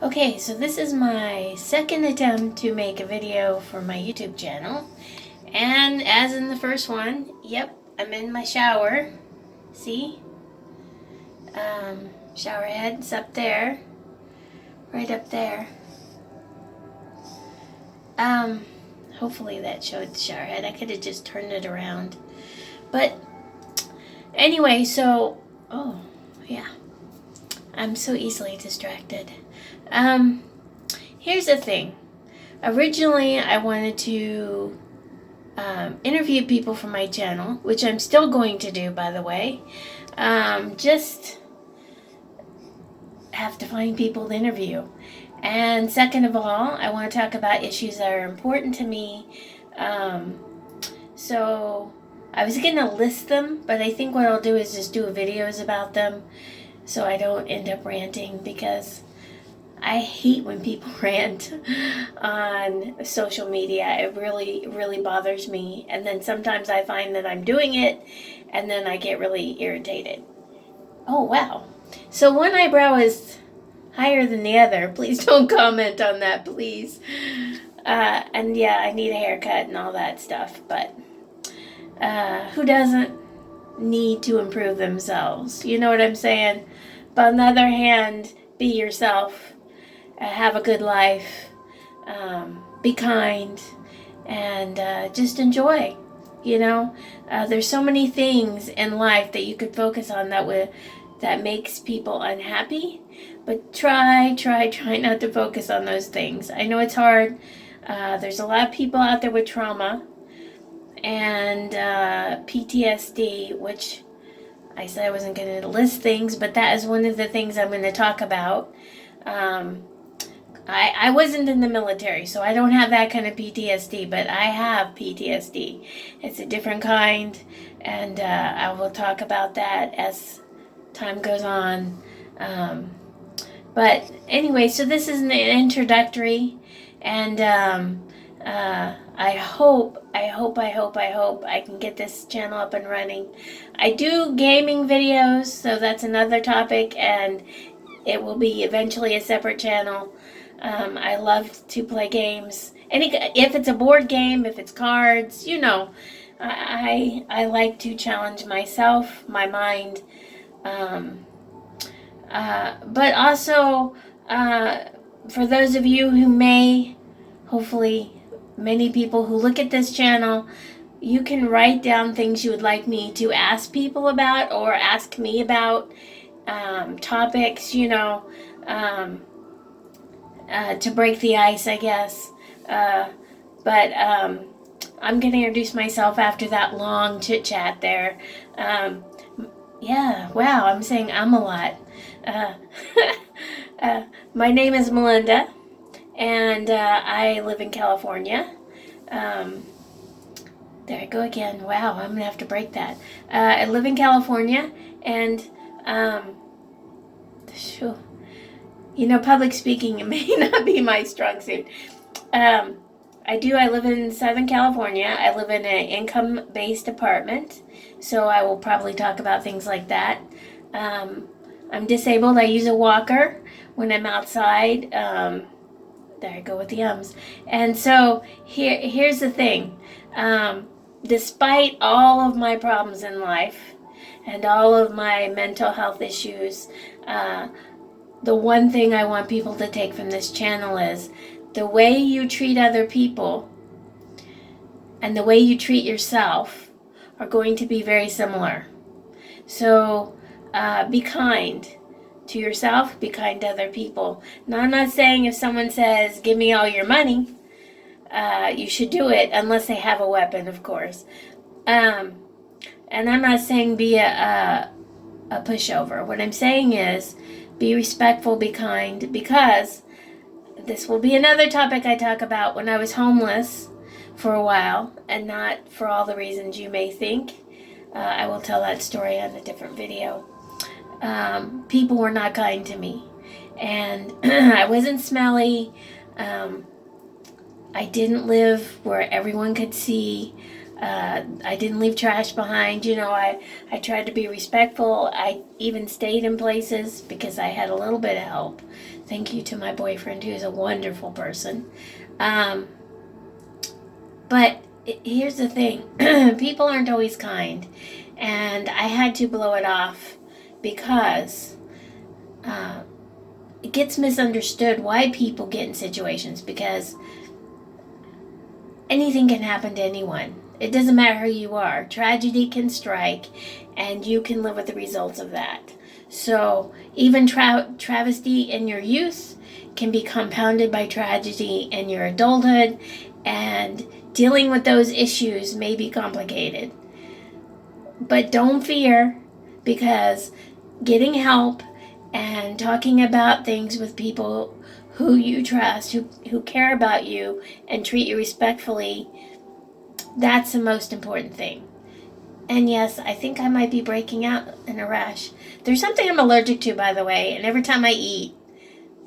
Okay, so this is my second attempt to make a video for my YouTube channel. And as in the first one, yep, I'm in my shower. See? Shower head's up there. Right up there. Um, Hopefully that showed the shower head. I could have just turned it around. But anyway, oh, yeah. I'm so easily distracted. Um, Here's the thing. Originally, I wanted to interview people for my channel, which I'm still going to do, by the way. Just have to find people to interview. And second of all, I want to talk about issues that are important to me. So I was going to list them, but I think what I'll do is just do videos about them so I don't end up ranting, because I hate when people rant on social media. It really, really bothers me. And then sometimes I find that I'm doing it, and then I get really irritated. Oh, wow. So one eyebrow is higher than the other. Please don't comment on that, please. And yeah, I need a haircut and all that stuff. But who doesn't need to improve themselves? You know what I'm saying? But on the other hand, be yourself. Have a good life, be kind, and just enjoy. There's so many things in life that you could focus on that makes people unhappy, but try not to focus on those things. I know it's hard. There's a lot of people out there with trauma and PTSD, which I said I wasn't going to list things, but that is one of the things I'm going to talk about. I wasn't in the military, so I don't have that kind of PTSD, but I have PTSD. It's a different kind, and I will talk about that as time goes on. But anyway, so this is an introductory, and I hope I can get this channel up and running. I do gaming videos, so that's another topic, and it will be eventually a separate channel. I love to play games. If it's a board game, if it's cards, I like to challenge myself, my mind. But also, for those of you who hopefully, many people who look at this channel, you can write down things you would like me to ask people about or ask me about, topics, to break the ice, I guess. But I'm going to introduce myself after that long chit chat there. Yeah, wow, I'm saying I'm a lot. Uh, my name is Melinda, and I live in California. There I go again. Wow, I'm going to have to break that. I live in California, and phew, public speaking may not be my strong suit. I live in Southern California. I live in an income-based apartment, so I will probably talk about things like that. I'm disabled. I use a walker when I'm outside. There I go with the ums. And so here's the thing. Despite all of my problems in life and all of my mental health issues, the one thing I want people to take from this channel is the way you treat other people and the way you treat yourself are going to be very similar. So be kind to yourself, be kind to other people. Now, I'm not saying if someone says, give me all your money, you should do it, unless they have a weapon, of course. And I'm not saying be a pushover. What I'm saying is be respectful, be kind, because this will be another topic I talk about. When I was homeless for a while, and not for all the reasons you may think. I will tell that story on a different video. People were not kind to me, and I wasn't smelly. I didn't live where everyone could see. I didn't leave trash behind. I tried to be respectful. I even stayed in places because I had a little bit of help. Thank you to my boyfriend, who's a wonderful person. But here's the thing. People aren't always kind. And I had to blow it off because it gets misunderstood why people get in situations, because anything can happen to anyone. It doesn't matter who you are. Tragedy can strike, and you can live with the results of that. So even travesty in your youth can be compounded by tragedy in your adulthood, and dealing with those issues may be complicated. But don't fear, because getting help and talking about things with people who you trust, who care about you and treat you respectfully, that's the most important thing. And yes, I think I might be breaking out in a rash. There's something I'm allergic to, by the way, and every time I eat,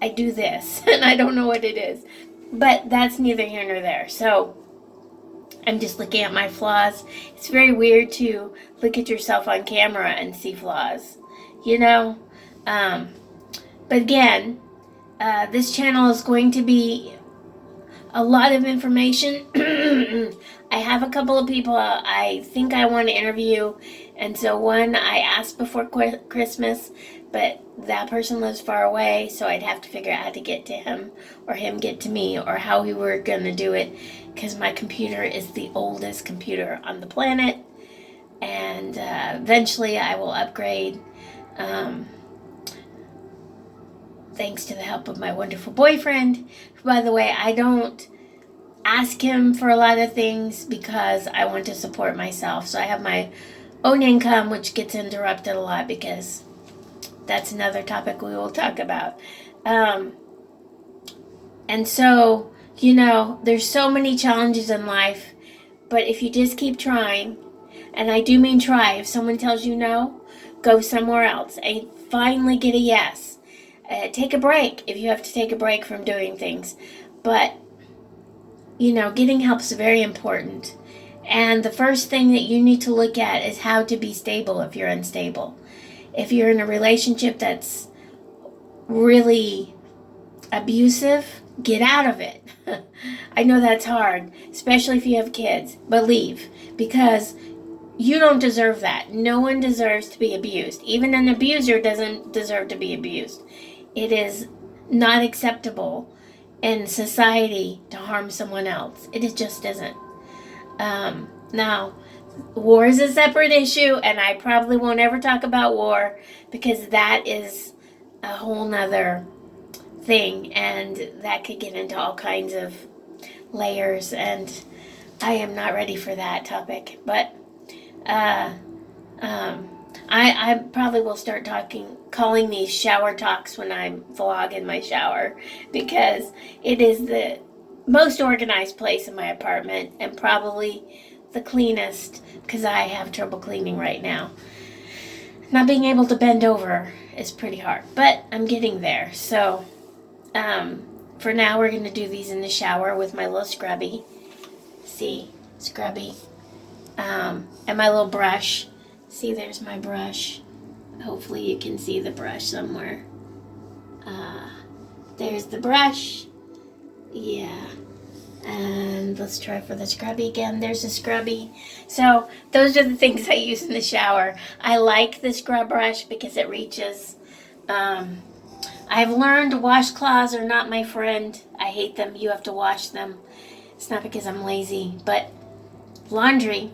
I do this, and I don't know what it is. But that's neither here nor there. So I'm just looking at my flaws. It's very weird to look at yourself on camera and see flaws, you know? But again, this channel is going to be a lot of information. I have a couple of people I think I want to interview, and so one I asked before Christmas, but that person lives far away, so I'd have to figure out how to get to him, or him get to me, or how we were going to do it, because my computer is the oldest computer on the planet, and eventually I will upgrade, thanks to the help of my wonderful boyfriend. By the way, I don't ask him for a lot of things because I want to support myself. So I have my own income, which gets interrupted a lot because that's another topic we will talk about. And so, there's so many challenges in life, but if you just keep trying, and I do mean try, if someone tells you no, go somewhere else and finally get a yes. Take a break if you have to take a break from doing things. But, getting help is very important. And the first thing that you need to look at is how to be stable if you're unstable. If you're in a relationship that's really abusive, get out of it. I know that's hard, especially if you have kids, but leave, because you don't deserve that. No one deserves to be abused. Even an abuser doesn't deserve to be abused. It is not acceptable in society to harm someone else. It just isn't. Now, war is a separate issue, and I probably won't ever talk about war because that is a whole nother thing, and that could get into all kinds of layers, and I am not ready for that topic. But I probably will start calling these shower talks when I vlog in my shower, because it is the most organized place in my apartment and probably the cleanest, because I have trouble cleaning right now. Not being able to bend over is pretty hard, but I'm getting there. So for now, we're going to do these in the shower with my little scrubby. See, scrubby. And my little brush. See, there's my brush. Hopefully you can see the brush somewhere. There's the brush. Yeah. And let's try for the scrubby again. There's the scrubby. So those are the things I use in the shower. I like the scrub brush because it reaches. I've learned washcloths are not my friend. I hate them. You have to wash them. It's not because I'm lazy, but laundry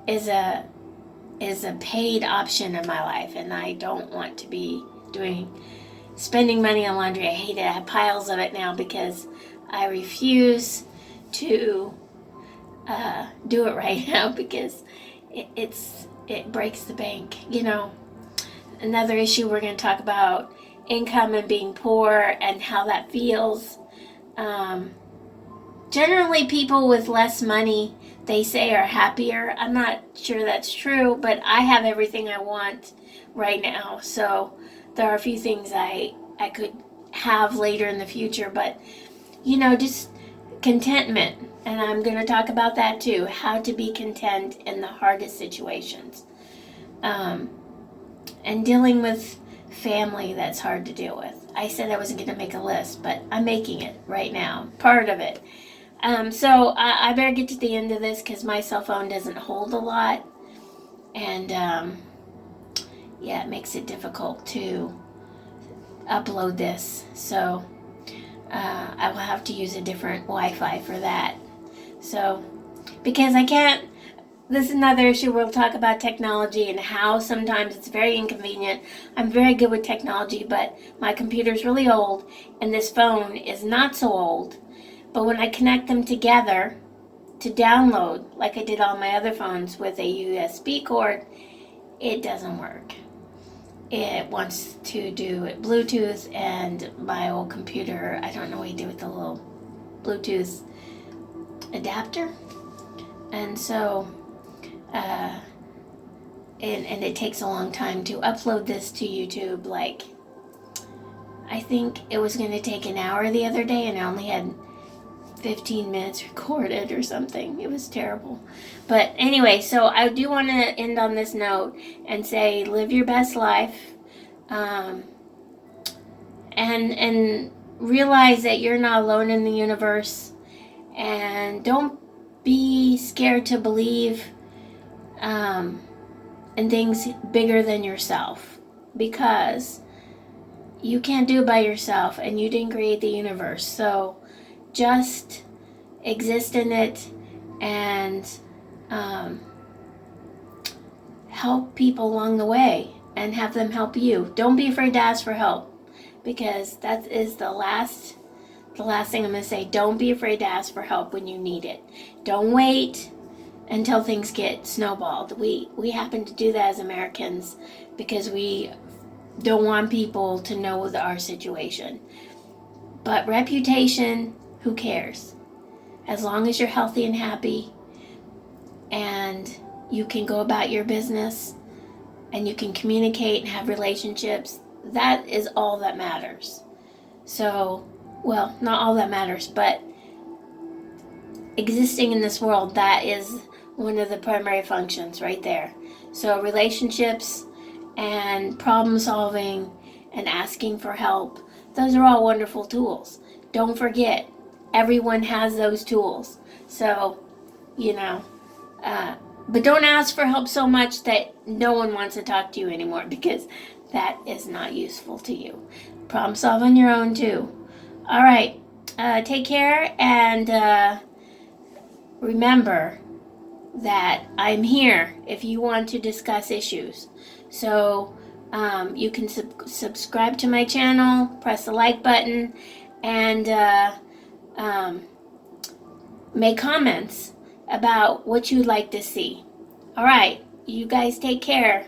is a paid option in my life, and I don't want to be spending money on laundry. I hate it. I have piles of it now because I refuse to do it right now because it breaks the bank. Another issue we're going to talk about, income and being poor and how that feels. Generally, people with less money, they say, are happier. I'm not sure that's true, but I have everything I want right now. So there are a few things I could have later in the future, but just contentment. And I'm going to talk about that too, how to be content in the hardest situations. And dealing with family that's hard to deal with. I said I wasn't going to make a list, but I'm making it right now, part of it. So I better get to the end of this because my cell phone doesn't hold a lot. And yeah, it makes it difficult to upload this. So I will have to use a different Wi-Fi for that. So, because I can't, this is another issue. We'll talk about technology and how sometimes it's very inconvenient. I'm very good with technology, but my computer's really old and this phone is not so old. But when I connect them together to download, like I did on my other phones with a USB cord, it doesn't work. It wants to do it Bluetooth, and my old computer, I don't know what you do with the little Bluetooth adapter. And so, and it takes a long time to upload this to YouTube. Like, I think it was going to take an hour the other day, and I only had 15 minutes recorded or something. It was terrible. But anyway, so I do want to end on this note and say, live your best life, and realize that you're not alone in the universe, and don't be scared to believe in things bigger than yourself, because you can't do it by yourself, and you didn't create the universe. So just exist in it and help people along the way and have them help you. Don't be afraid to ask for help, because that is the last thing I'm going to say. Don't be afraid to ask for help when you need it. Don't wait until things get snowballed. We happen to do that as Americans because we don't want people to know our situation. But reputation, who cares? As long as you're healthy and happy and you can go about your business and you can communicate and have relationships, that is all that matters. So, well, not all that matters, but existing in this world, that is one of the primary functions right there. So relationships and problem solving and asking for help, those are all wonderful tools. Don't forget, everyone has those tools. So, but don't ask for help so much that no one wants to talk to you anymore, because that is not useful to you. Problem solve on your own too. All right, take care, and remember that I'm here if you want to discuss issues. So you can subscribe to my channel, press the like button, and make comments about what you'd like to see. All right, you guys take care.